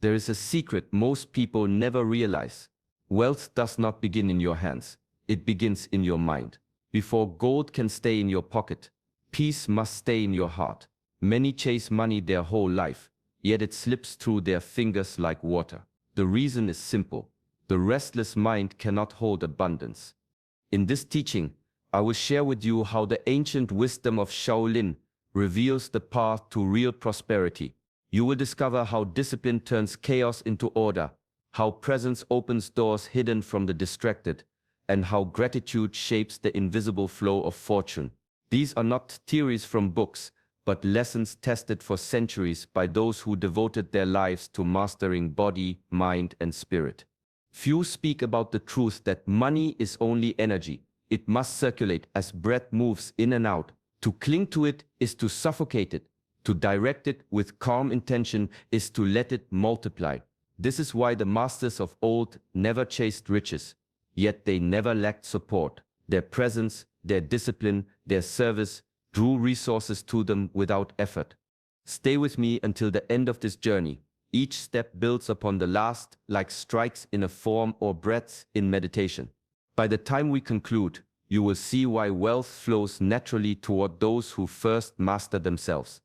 There is a secret most people never realize. Wealth does not begin in your hands. It begins in your mind. Before gold can stay in your pocket, peace must stay in your heart. Many chase money their whole life, yet it slips through their fingers like water. The reason is simple. The restless mind cannot hold abundance. In this teaching, I will share with you how the ancient wisdom of Shaolin reveals the path to real prosperity. You will discover how discipline turns chaos into order, how presence opens doors hidden from the distracted, and how gratitude shapes the invisible flow of fortune. These are not theories from books, but lessons tested for centuries by those who devoted their lives to mastering body, mind, and spirit. Few speak about the truth that money is only energy. It must circulate as breath moves in and out. To cling to it is to suffocate it. To direct it with calm intention is to let it multiply. This is why the masters of old never chased riches, yet they never lacked support. Their presence, their discipline, their service drew resources to them without effort. Stay with me until the end of this journey. Each step builds upon the last, like strikes in a form or breaths in meditation. By the time we conclude, you will see why wealth flows naturally toward those who first master themselves.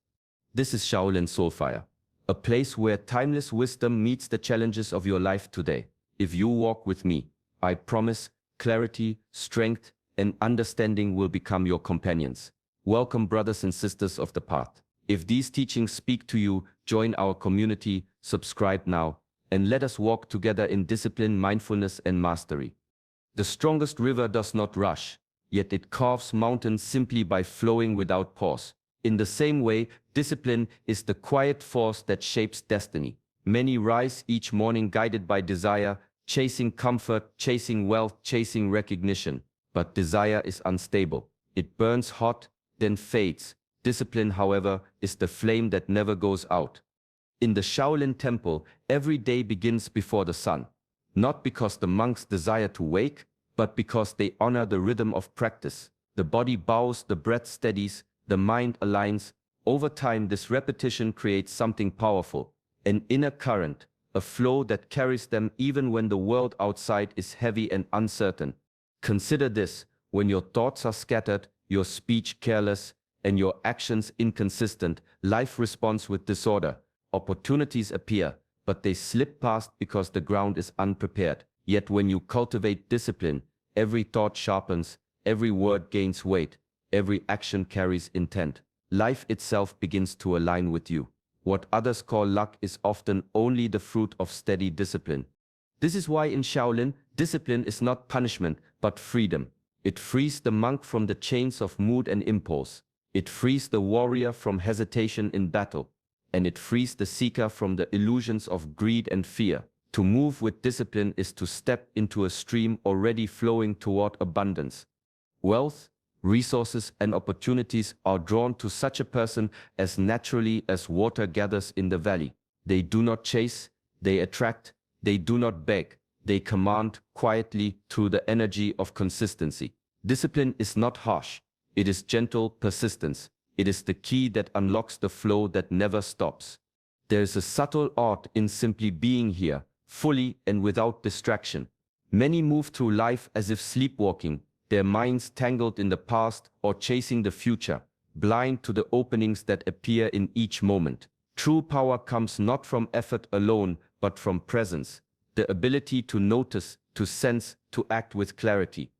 This is Shaolin Soulfire, a place where timeless wisdom meets the challenges of your life today. If you walk with me, I promise clarity, strength, and understanding will become your companions. Welcome, brothers and sisters of the path. If these teachings speak to you, join our community, subscribe now, and let us walk together in discipline, mindfulness, and mastery. The strongest river does not rush, yet it carves mountains simply by flowing without pause. In the same way, discipline is the quiet force that shapes destiny. Many rise each morning guided by desire, chasing comfort, chasing wealth, chasing recognition. But desire is unstable. It burns hot, then fades. Discipline, however, is the flame that never goes out. In the Shaolin temple, every day begins before the sun. Not because the monks desire to wake, but because they honor the rhythm of practice. The body bows, the breath steadies, the mind aligns. Over time, this repetition creates something powerful, an inner current, a flow that carries them even when the world outside is heavy and uncertain. Consider this: when your thoughts are scattered, your speech careless, and your actions inconsistent, life responds with disorder. Opportunities appear, but they slip past because the ground is unprepared. Yet when you cultivate discipline, every thought sharpens, every word gains weight, every action carries intent. Life itself begins to align with you. What others call luck is often only the fruit of steady discipline. This is why in Shaolin, discipline is not punishment, but freedom. It frees the monk from the chains of mood and impulse. It frees the warrior from hesitation in battle. And it frees the seeker from the illusions of greed and fear. To move with discipline is to step into a stream already flowing toward abundance. Wealth, resources, and opportunities are drawn to such a person as naturally as water gathers in the valley. They do not chase, they attract, they do not beg, they command quietly through the energy of consistency. Discipline is not harsh, it is gentle persistence. It is the key that unlocks the flow that never stops. There is a subtle art in simply being here, fully and without distraction. Many move through life as if sleepwalking, their minds tangled in the past or chasing the future, blind to the openings that appear in each moment. True power comes not from effort alone, but from presence, the ability to notice, to sense, to act with clarity.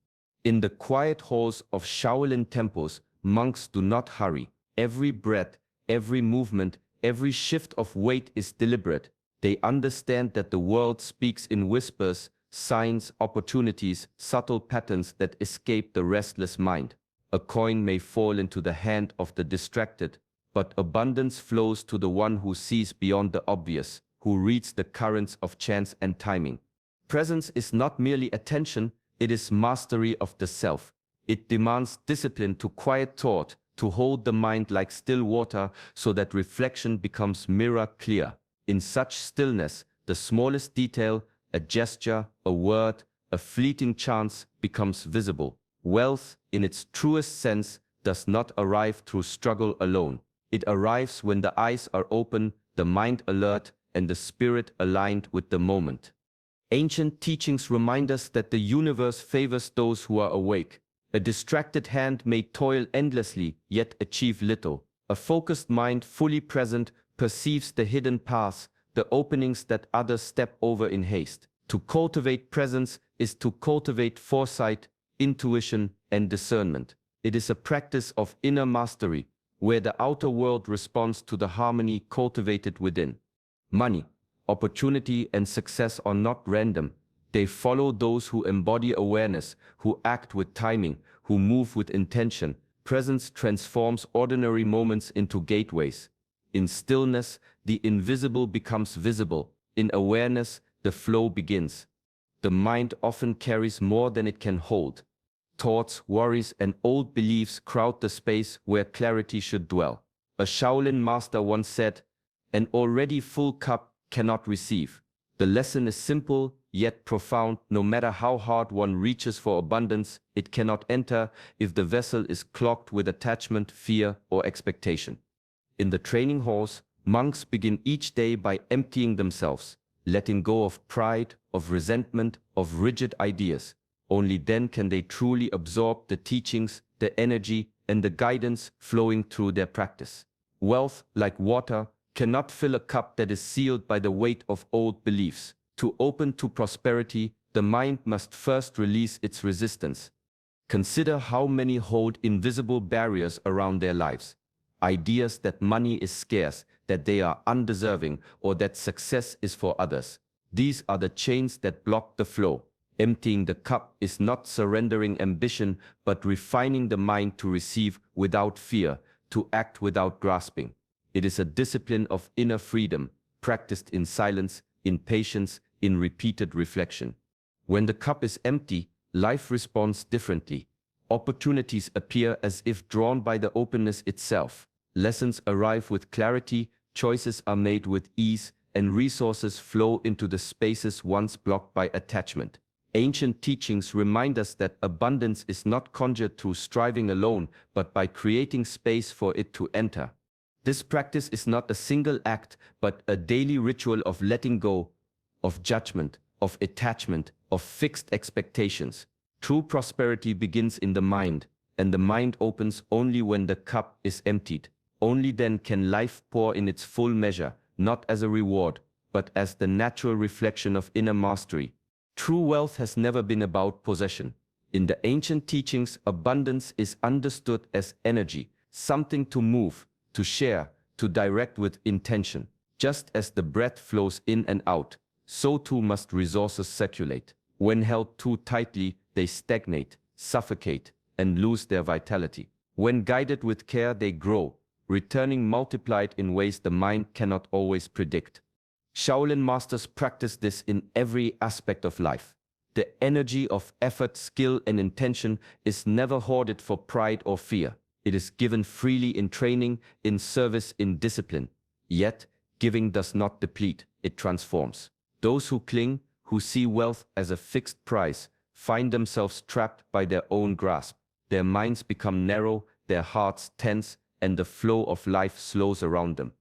In the quiet halls of Shaolin temples, monks do not hurry. Every breath, every movement, every shift of weight is deliberate. They understand that the world speaks in whispers, signs, opportunities, subtle patterns that escape the restless mind. A coin may fall into the hand of the distracted, but abundance flows to the one who sees beyond the obvious, who reads the currents of chance and timing. Presence is not merely attention, it is mastery of the self. It demands discipline to quiet thought, to hold the mind like still water so that reflection becomes mirror clear. In such stillness, the smallest detail, a gesture, a word, a fleeting chance becomes visible. Wealth, in its truest sense, does not arrive through struggle alone. It arrives when the eyes are open, the mind alert, and the spirit aligned with the moment. Ancient teachings remind us that the universe favors those who are awake. A distracted hand may toil endlessly, yet achieve little. A focused mind, fully present, perceives the hidden paths, the openings that others step over in haste. To cultivate presence is to cultivate foresight, intuition, and discernment. It is a practice of inner mastery, where the outer world responds to the harmony cultivated within. Money, opportunity, and success are not random. They follow those who embody awareness, who act with timing, who move with intention. Presence transforms ordinary moments into gateways. In stillness, the invisible becomes visible. In awareness, the flow begins. The mind often carries more than it can hold. Thoughts, worries, and old beliefs crowd the space where clarity should dwell. A Shaolin master once said, "An already full cup cannot receive." The lesson is simple, yet profound. No matter how hard one reaches for abundance, it cannot enter if the vessel is clogged with attachment, fear, or expectation. In the training halls, monks begin each day by emptying themselves, letting go of pride, of resentment, of rigid ideas. Only then can they truly absorb the teachings, the energy, and the guidance flowing through their practice. Wealth, like water, cannot fill a cup that is sealed by the weight of old beliefs. To open to prosperity, the mind must first release its resistance. Consider how many hold invisible barriers around their lives. Ideas that money is scarce, that they are undeserving, or that success is for others. These are the chains that block the flow. Emptying the cup is not surrendering ambition, but refining the mind to receive without fear, to act without grasping. It is a discipline of inner freedom, practiced in silence, in patience, in repeated reflection. When the cup is empty, life responds differently. Opportunities appear as if drawn by the openness itself. Lessons arrive with clarity, choices are made with ease, and resources flow into the spaces once blocked by attachment. Ancient teachings remind us that abundance is not conjured through striving alone, but by creating space for it to enter. This practice is not a single act, but a daily ritual of letting go, of judgment, of attachment, of fixed expectations. True prosperity begins in the mind, and the mind opens only when the cup is emptied. Only then can life pour in its full measure, not as a reward, but as the natural reflection of inner mastery. True wealth has never been about possession. In the ancient teachings, abundance is understood as energy, something to move, to share, to direct with intention. Just as the breath flows in and out, so too must resources circulate. When held too tightly, they stagnate, suffocate, and lose their vitality. When guided with care, they grow, returning multiplied in ways the mind cannot always predict. Shaolin masters practice this in every aspect of life. The energy of effort, skill, and intention is never hoarded for pride or fear. It is given freely in training, in service, in discipline. Yet, giving does not deplete, it transforms. Those who cling, who see wealth as a fixed price, find themselves trapped by their own grasp. Their minds become narrow, their hearts tense, and the flow of life slows around them.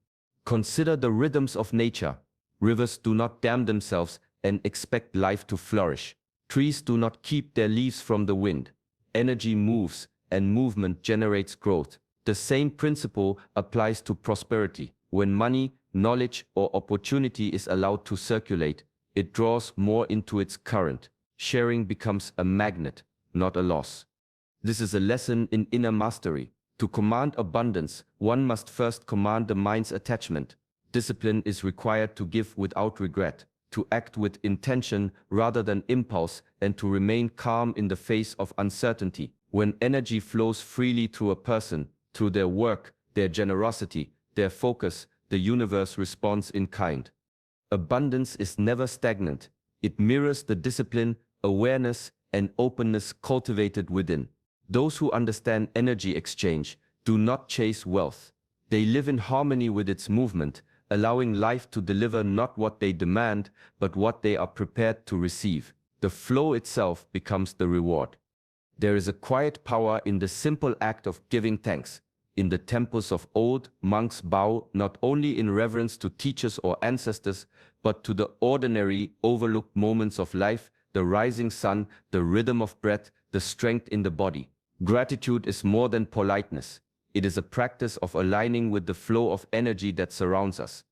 Consider the rhythms of nature. Rivers do not dam themselves and expect life to flourish. Trees do not keep their leaves from the wind. Energy moves, and movement generates growth. The same principle applies to prosperity. When money, knowledge, or opportunity is allowed to circulate, it draws more into its current. Sharing becomes a magnet, not a loss. This is a lesson in inner mastery. To command abundance, one must first command the mind's attachment. Discipline is required to give without regret, to act with intention rather than impulse, and to remain calm in the face of uncertainty. When energy flows freely through a person, through their work, their generosity, their focus, the universe responds in kind. Abundance is never stagnant. It mirrors the discipline, awareness, and openness cultivated within. Those who understand energy exchange do not chase wealth. They live in harmony with its movement, allowing life to deliver not what they demand, but what they are prepared to receive. The flow itself becomes the reward. There is a quiet power in the simple act of giving thanks. In the temples of old, monks bow not only in reverence to teachers or ancestors, but to the ordinary, overlooked moments of life, the rising sun, the rhythm of breath, the strength in the body. Gratitude is more than politeness. It is a practice of aligning with the flow of energy that surrounds us.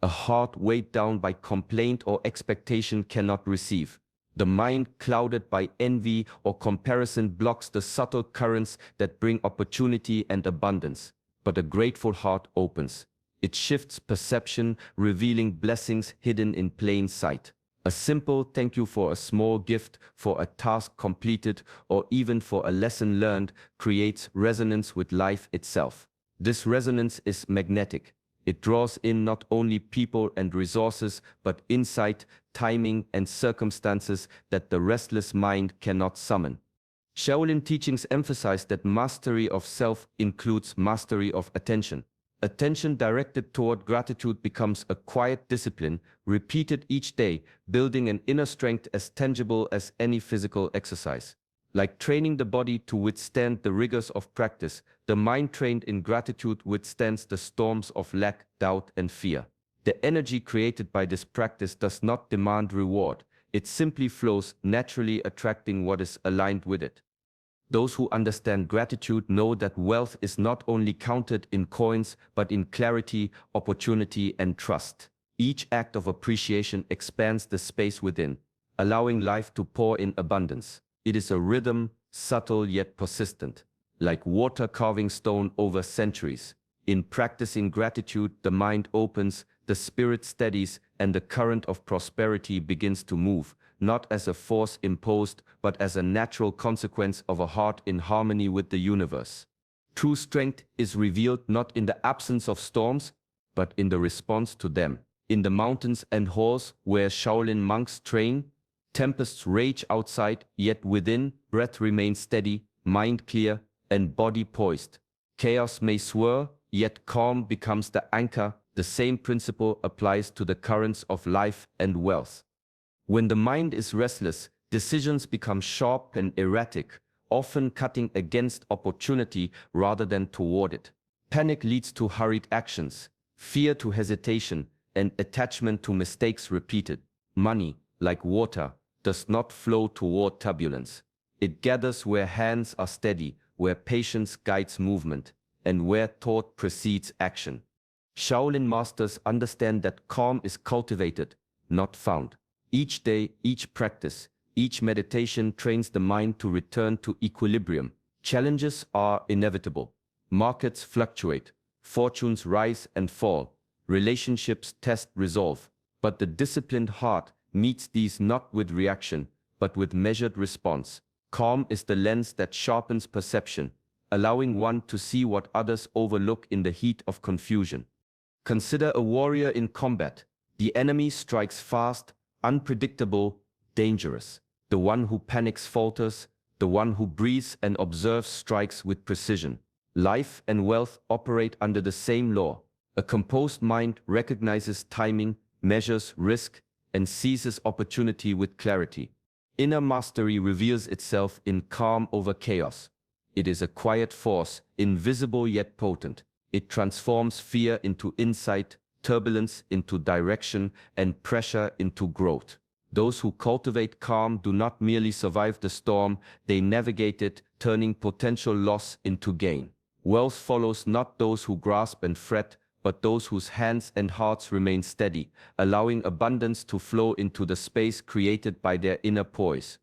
A heart weighed down by complaint or expectation cannot receive. The mind clouded by envy or comparison blocks the subtle currents that bring opportunity and abundance. But a grateful heart opens. It shifts perception, revealing blessings hidden in plain sight. A simple thank you for a small gift, for a task completed, or even for a lesson learned creates resonance with life itself. This resonance is magnetic. It draws in not only people and resources, but insight, timing, and circumstances that the restless mind cannot summon. Shaolin teachings emphasize that mastery of self includes mastery of attention. Attention directed toward gratitude becomes a quiet discipline, repeated each day, building an inner strength as tangible as any physical exercise. Like training the body to withstand the rigors of practice, the mind trained in gratitude withstands the storms of lack, doubt, and fear. The energy created by this practice does not demand reward. It simply flows naturally, attracting what is aligned with it. Those who understand gratitude know that wealth is not only counted in coins, but in clarity, opportunity, and trust. Each act of appreciation expands the space within, allowing life to pour in abundance. It is a rhythm, subtle yet persistent, like water carving stone over centuries. In practicing gratitude, the mind opens, the spirit steadies, and the current of prosperity begins to move, not as a force imposed, but as a natural consequence of a heart in harmony with the universe. True strength is revealed not in the absence of storms, but in the response to them. In the mountains and halls where Shaolin monks train, tempests rage outside, yet within, breath remains steady, mind clear, and body poised. Chaos may swirl, yet calm becomes the anchor. The same principle applies to the currents of life and wealth. When the mind is restless, decisions become sharp and erratic, often cutting against opportunity rather than toward it. Panic leads to hurried actions, fear to hesitation, and attachment to mistakes repeated. Money, like water, does not flow toward turbulence. It gathers where hands are steady, where patience guides movement, and where thought precedes action. Shaolin masters understand that calm is cultivated, not found. Each day, each practice, each meditation trains the mind to return to equilibrium. Challenges are inevitable. Markets fluctuate. Fortunes rise and fall. Relationships test resolve. But the disciplined heart meets these not with reaction, but with measured response. Calm is the lens that sharpens perception, allowing one to see what others overlook in the heat of confusion. Consider a warrior in combat. The enemy strikes fast, unpredictable, dangerous. The one who panics falters. The one who breathes and observes strikes with precision. Life and wealth operate under the same law. A composed mind recognizes timing, measures risk, and seizes opportunity with clarity. Inner mastery reveals itself in calm over chaos. It is a quiet force, invisible yet potent. It transforms fear into insight, turbulence into direction, and pressure into growth. Those who cultivate calm do not merely survive the storm, they navigate it, turning potential loss into gain. Wealth follows not those who grasp and fret, but those whose hands and hearts remain steady, allowing abundance to flow into the space created by their inner poise.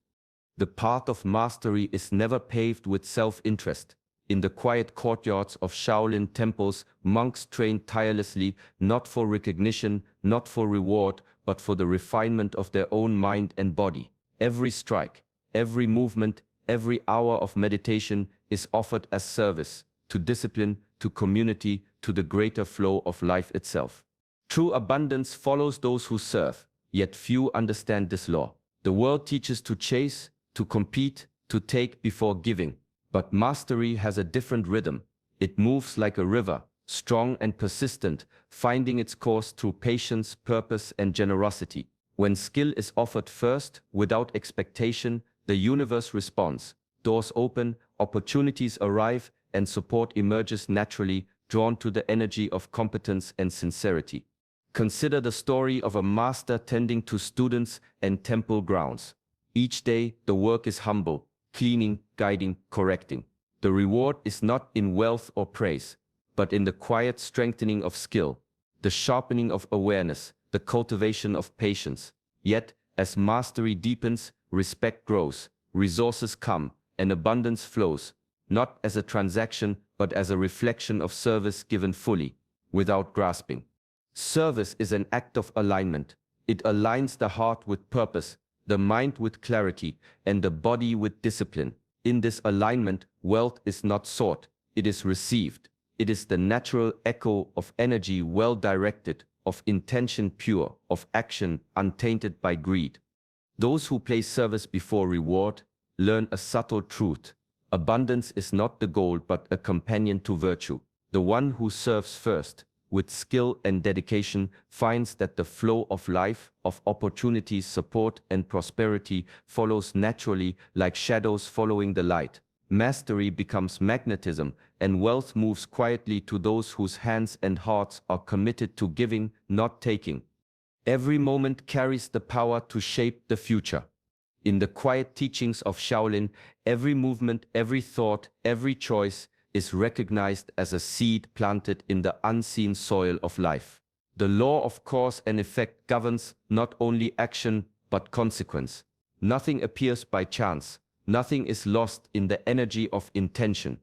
The path of mastery is never paved with self-interest. In the quiet courtyards of Shaolin temples, monks train tirelessly, not for recognition, not for reward, but for the refinement of their own mind and body. Every strike, every movement, every hour of meditation is offered as service to discipline, to community, to the greater flow of life itself. True abundance follows those who serve, yet few understand this law. The world teaches to chase, to compete, to take before giving. But mastery has a different rhythm. It moves like a river, strong and persistent, finding its course through patience, purpose, and generosity. When skill is offered first, without expectation, the universe responds. Doors open, opportunities arrive, and support emerges naturally, drawn to the energy of competence and sincerity. Consider the story of a master tending to students and temple grounds. Each day, the work is humble, cleaning, guiding, correcting. The reward is not in wealth or praise, but in the quiet strengthening of skill, the sharpening of awareness, the cultivation of patience. Yet, as mastery deepens, respect grows, resources come, and abundance flows, not as a transaction, but as a reflection of service given fully, without grasping. Service is an act of alignment. It aligns the heart with purpose, the mind with clarity, and the body with discipline. In this alignment, wealth is not sought, it is received. It is the natural echo of energy well directed, of intention pure, of action untainted by greed. Those who place service before reward learn a subtle truth. Abundance is not the goal but a companion to virtue. The one who serves first, with skill and dedication, finds that the flow of life, of opportunities, support, and prosperity follows naturally like shadows following the light. Mastery becomes magnetism, and wealth moves quietly to those whose hands and hearts are committed to giving, not taking. Every moment carries the power to shape the future. In the quiet teachings of Shaolin, every movement, every thought, every choice is recognized as a seed planted in the unseen soil of life. The law of cause and effect governs not only action but consequence. Nothing appears by chance. Nothing is lost in the energy of intention.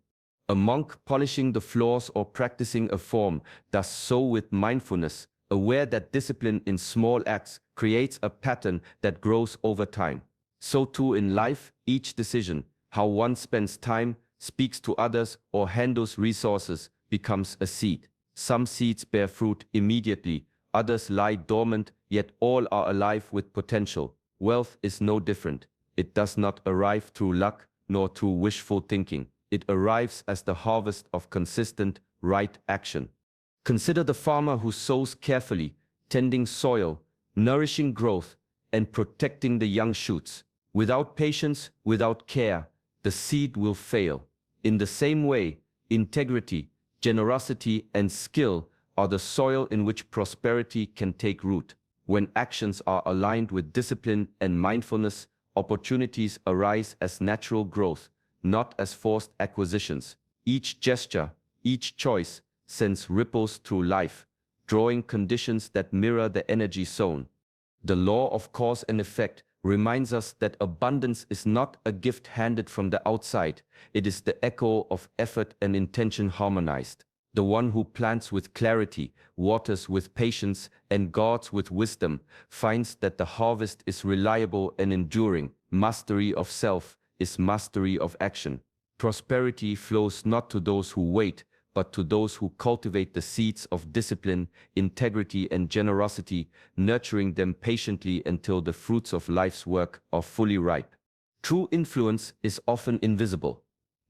A monk polishing the floors or practicing a form does so with mindfulness, aware that discipline in small acts creates a pattern that grows over time. So too in life, each decision, how one spends time, speaks to others, or handles resources, becomes a seed. Some seeds bear fruit immediately, others lie dormant, yet all are alive with potential. Wealth is no different. It does not arrive through luck, nor through wishful thinking. It arrives as the harvest of consistent, right action. Consider the farmer who sows carefully, tending soil, nourishing growth, and protecting the young shoots. Without patience, without care, the seed will fail. In the same way, integrity, generosity, and skill are the soil in which prosperity can take root. When actions are aligned with discipline and mindfulness, opportunities arise as natural growth, not as forced acquisitions. Each gesture, each choice sends ripples through life, drawing conditions that mirror the energy sown. The law of cause and effect reminds us that abundance is not a gift handed from the outside. It is the echo of effort and intention harmonized. The one who plants with clarity, waters with patience, and guards with wisdom finds that the harvest is reliable and enduring. Mastery of self is mastery of action. Prosperity flows not to those who wait, but to those who cultivate the seeds of discipline, integrity, and generosity, nurturing them patiently until the fruits of life's work are fully ripe. True influence is often invisible.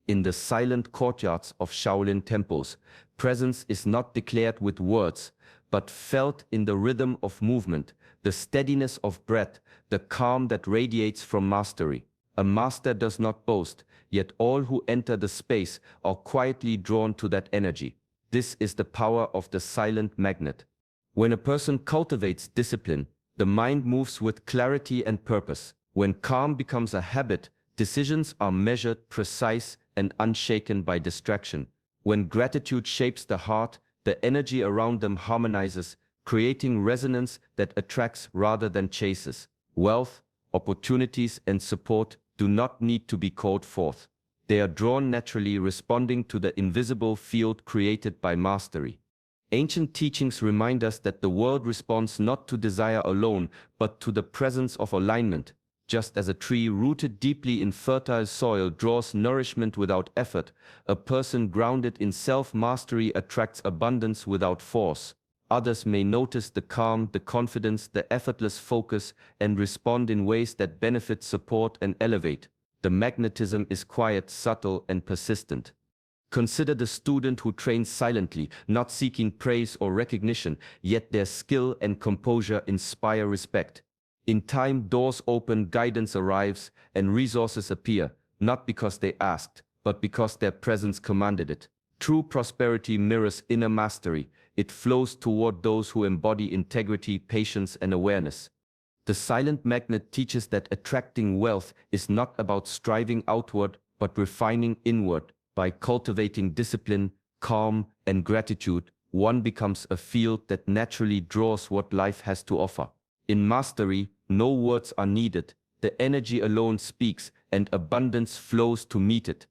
In the silent courtyards of Shaolin temples, presence is not declared with words, but felt in the rhythm of movement, the steadiness of breath, the calm that radiates from mastery. A master does not boast, yet all who enter the space are quietly drawn to that energy. This is the power of the silent magnet. When a person cultivates discipline, the mind moves with clarity and purpose. When calm becomes a habit, decisions are measured, precise, and unshaken by distraction. When gratitude shapes the heart, the energy around them harmonizes, creating resonance that attracts rather than chases. Wealth, opportunities, and support do not need to be called forth. They are drawn naturally, responding to the invisible field created by mastery. Ancient teachings remind us that the world responds not to desire alone, but to the presence of alignment. Just as a tree rooted deeply in fertile soil draws nourishment without effort, a person grounded in self-mastery attracts abundance without force. Others may notice the calm, the confidence, the effortless focus, and respond in ways that benefit, support, and elevate. The magnetism is quiet, subtle, and persistent. Consider the student who trains silently, not seeking praise or recognition, yet their skill and composure inspire respect. In time, doors open, guidance arrives, and resources appear, not because they asked, but because their presence commanded it. True prosperity mirrors inner mastery. It flows toward those who embody integrity, patience, and awareness. The silent magnet teaches that attracting wealth is not about striving outward, but refining inward. By cultivating discipline, calm, and gratitude, one becomes a field that naturally draws what life has to offer. In mastery, no words are needed. The energy alone speaks, and abundance flows to meet it.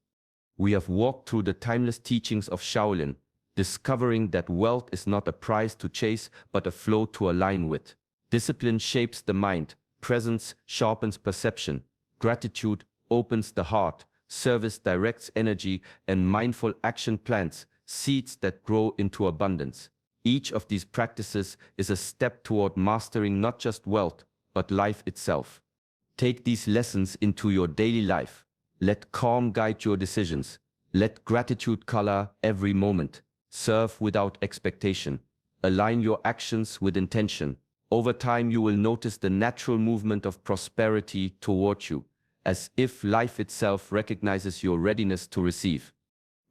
We have walked through the timeless teachings of Shaolin, discovering that wealth is not a prize to chase, but a flow to align with. Discipline shapes the mind, presence sharpens perception, gratitude opens the heart, service directs energy, and mindful action plants seeds that grow into abundance. Each of these practices is a step toward mastering not just wealth, but life itself. Take these lessons into your daily life. Let calm guide your decisions. Let gratitude color every moment. Serve without expectation. Align your actions with intention. Over time, you will notice the natural movement of prosperity toward you, as if life itself recognizes your readiness to receive.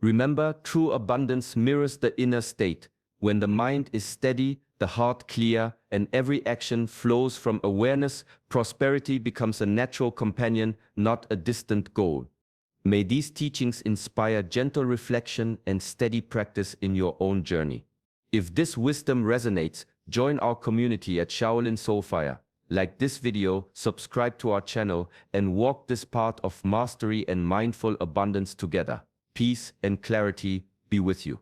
Remember, true abundance mirrors the inner state. When the mind is steady, the heart clear, and every action flows from awareness, prosperity becomes a natural companion, not a distant goal. May these teachings inspire gentle reflection and steady practice in your own journey. If this wisdom resonates, join our community at Shaolin Soulfire. Like this video, subscribe to our channel, and walk this path of mastery and mindful abundance together. Peace and clarity be with you.